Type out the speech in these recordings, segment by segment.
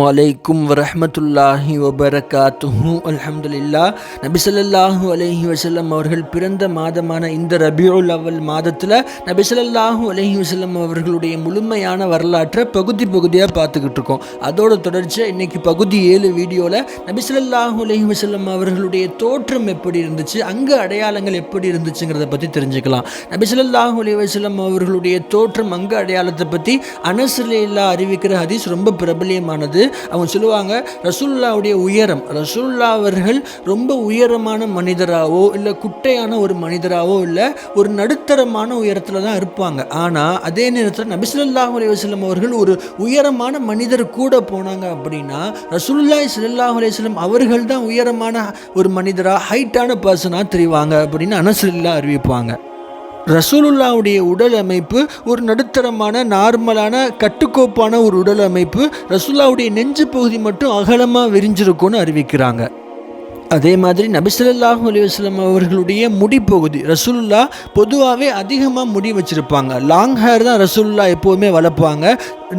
அலைக்கும் வரஹ்மத்துல்லாஹி வபரகாத்துஹு. அல்ஹம்துலில்லாஹ். நபி ஸல்லல்லாஹு அலைஹி வஸல்லம் அவர்கள் பிறந்த மாதமான இந்த ரபியுல் அவ்வல் மாதத்தில் நபி ஸல்லல்லாஹு அலைஹி வஸல்லம் அவர்களுடைய முழுமையான வரலாற்றை பகுதியாக பார்த்துக்கிட்டு இருக்கோம். அதோட தொடர்ச்சியாக இன்னைக்கு பகுதி 7 வீடியோவில் நபி ஸல்லல்லாஹு அலைஹி வஸல்லம் அவர்களுடைய தோற்றம் எப்படி இருந்துச்சு, அங்கு அடையாளங்கள் எப்படி இருந்துச்சுங்கிறத பற்றி தெரிஞ்சுக்கலாம். நபி ஸல்லல்லாஹு அலைஹி வஸல்லம் அவர்களுடைய தோற்றம், அங்கு அடையாளத்தை பற்றி அனஸ் ரலியல்லாஹு அறிவிக்கிற ஹதீஸ் ரொம்ப பிரபலியமானது. அவங்க சொல்லுவாங்க, ரசூலுல்லாவுடைய உயரம், ரசூலுல்லா அவர்கள் ரொம்ப உயரமான மனிதராவோ இல்லை குட்டையான ஒரு மனிதராவோ இல்லை, ஒரு நடுத்தரமான உயரத்தில் தான் இருப்பாங்க. ஆனால் அதே நேரத்தில் நபி ஸல்லல்லாஹு அலைஹி வஸல்லம் அவர்கள் ஒரு உயரமான மனிதர் கூட போனாங்க அப்படின்னா ரசூலுல்லாஹி ஸல்லல்லாஹு அலைஹி வஸல்லம் அவர்கள் தான் உயரமான ஒரு மனிதராக, ஹைட்டான பர்சனாக தெரிவாங்க அப்படின்னு அனஸ் ரலியல்லாஹு அறிவிப்பாங்க. ரசூலுல்லாவுடைய உடல் அமைப்பு ஒரு நடுத்தரமான நார்மலான கட்டுக்கோப்பான ஒரு உடல் அமைப்பு. ரசூலுல்லாவுடைய நெஞ்சு பகுதி மட்டும் அகலமாக விரிஞ்சிருக்கும்னு அறிவிக்கிறாங்க. அதே மாதிரி நபி ஸல்லல்லாஹு அலைஹி வஸல்லம் அவர்களுடைய முடிப்பகுதி, ரசூலுல்லா பொதுவாகவே அதிகமாக முடி வச்சுருப்பாங்க. லாங் ஹேர் தான் ரசூலுல்லா எப்போதுமே வளர்ப்பாங்க.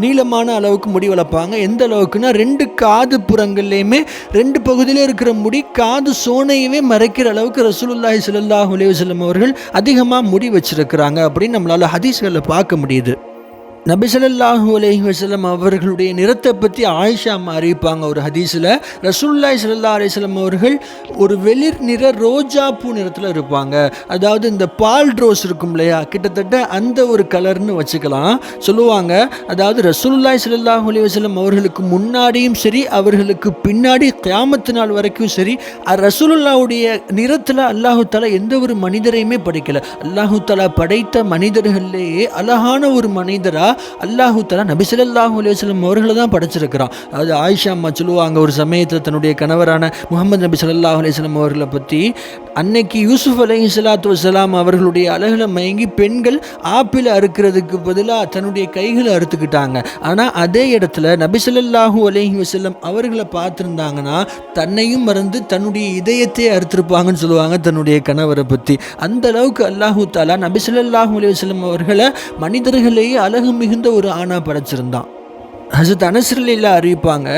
நீளமான அளவுக்கு முடி வளர்ப்பாங்க. எந்த அளவுக்குன்னா 2 காது புறங்கள்லேயுமே 2 பகுதியில் இருக்கிற முடி காது சோனையவே மறைக்கிற அளவுக்கு ரசூலுல்லாஹி ஸல்லல்லாஹு அலைஹி வஸல்லம் அவர்கள் அதிகமாக முடி வச்சிருக்கிறாங்க அப்படின்னு நம்மளால் ஹதீஸ்களில் பார்க்க முடியுது. நபி ஸல்லல்லாஹு அலைஹி வஸல்லம் அவர்களுடைய நிறத்தை பற்றி ஆயிஷா அம்மா அறிவிப்பாங்க ஒரு ஹதீஸில். ரசூலுல்லாஹி ஸல்லல்லாஹு அலைஹி வஸல்லம் அவர்கள் ஒரு வெளிர் நிற ரோஜா பூ நிறத்தில் இருப்பாங்க. அதாவது இந்த பால் ரோஸ் இருக்கும் இல்லையா, கிட்டத்தட்ட அந்த ஒரு கலர்னு வச்சுக்கலாம். சொல்லுவாங்க, அதாவது ரசூலுல்லாஹி ஸல்லல்லாஹு அலைஹி வஸல்லம் அவர்களுக்கு முன்னாடியும் சரி, அவர்களுக்கு பின்னாடி கியாமத்து நாள் வரைக்கும் சரி, ரசூலுல்லாவுடைய நிறத்தில் அல்லாஹு தஆலா எந்த ஒரு மனிதரையுமே படைக்கல. அல்லாஹு தஆலா படைத்த மனிதர்கள்லேயே அழகான ஒரு மனிதரா அல்லாஹு தஆலா நபி ஸல்லல்லாஹு அலைஹி வஸல்லம் அவர்களை தான் படைச்சிருக்கிறான். அதாவது ஆயிஷா அம்மா சொல்லுவாங்க, ஒரு சமயத்தில் தன்னுடைய கணவரான முஹம்மது நபி ஸல்லல்லாஹு அலைஹி வஸல்லம் அவர்களை பற்றி, அன்னைக்கு யூசுப் அலைஹிஸ்ஸலாத்து வஸ்ஸலாம் அவர்களுடைய அழகில் மயங்கி பெண்கள் ஆப்பிள் அறுக்கிறதுக்கு பதிலாக தன்னுடைய கைகளை அறுத்துக்கிட்டாங்க. ஆனால் அதே இடத்துல நபி ஸல்லல்லாஹு அலைஹி வஸல்லம் அவர்களை பார்த்துருந்தாங்கன்னா தன்னையும் மறந்து தன்னுடைய இதயத்தை அறுத்திருப்பாங்கன்னு சொல்லுவாங்க தன்னுடைய கணவரை பற்றி. அந்த அளவுக்கு அல்லாஹு தஆலா நபி ஸல்லல்லாஹு அலைஹி வஸல்லம் அவர்களை மனிதர்களையே அழகு மிகுந்த ஒரு ஆணா படைச்சிருந்தான். ஹஸரத் அனஸ் ரலியல்லாஹு அறிவிப்பாங்க,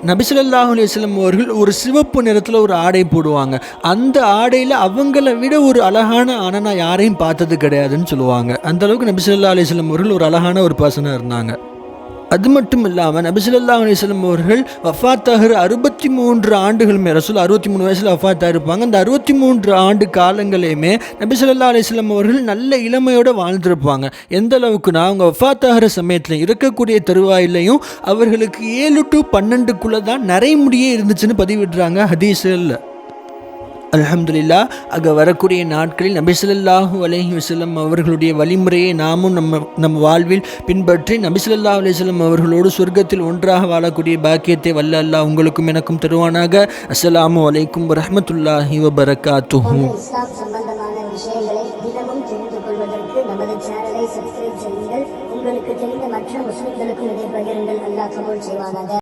நபி ஸல்லல்லாஹு அலைஹி வஸல்லம் அவர்கள் ஒரு சிவப்பு நிறத்தில் ஒரு ஆடை போடுவாங்க. அந்த ஆடையில் அவங்கள விட ஒரு அழகான ஆணை நான் யாரையும் பார்த்தது கிடையாதுன்னு சொல்லுவாங்க. அந்த அளவுக்கு நபி ஸல்லல்லாஹு அலைஹி வஸல்லம் அவர்கள் ஒரு அழகான ஒரு பர்சனாக இருந்தாங்க. அது மட்டும் இல்லாமல் நபி ஸல்லல்லாஹு அலைஹி வஸல்லம் அவர்கள் வஃபாத்தாகிற 63 ஆண்டுகளுமே, ரசூல் 63 வயசில் வஃபாத்தாக இருப்பாங்க. அந்த 63 ஆண்டு காலங்களையுமே நபி ஸல்லல்லாஹு அலைஹி வஸல்லம் அவர்கள் நல்ல இளமையோடு வாழ்ந்திருப்பாங்க. எந்த அளவுக்குனா, அவங்க வஃபாத்தாகிற சமயத்தில் இருக்கக்கூடிய தருவாயிலையும் அவர்களுக்கு 7 to 12 தான் நரைமுடியே இருந்துச்சுன்னு பதிவிடுறாங்க ஹதீஸில். அல்ஹம்துலில்லாஹ். அங்கே வரக்கூடிய நாட்களில் நபி ஸல்லல்லாஹு அலைஹி வஸல்லம் அவர்களுடைய வழிமுறையை நாமும் நம்ம வாழ்வில் பின்பற்றி நபி ஸல்லல்லாஹு அலைஹி வஸல்லம் அவர்களோடு சொர்க்கத்தில் ஒன்றாக வாழக்கூடிய பாக்கியத்தை வல்ல அல்லாஹ் உங்களுக்கும் எனக்கும் தருவானாக. அஸ்ஸலாமு அலைக்கும் வரஹ்மத்துல்லாஹி வபரகாத்துஹு. இஸ்லாம் சம்பந்தமான விஷயங்களை தினமும் தெரிந்து கொள்வதற்கு நமது சேனலை சப்ஸ்கிரைப் செய்யுங்கள். உங்களுக்கு தெரிந்த மற்ற முஸ்லிம்களுக்கும் இதை பகிருங்கள். அல்லாஹ் கபூல் செய்வானாக.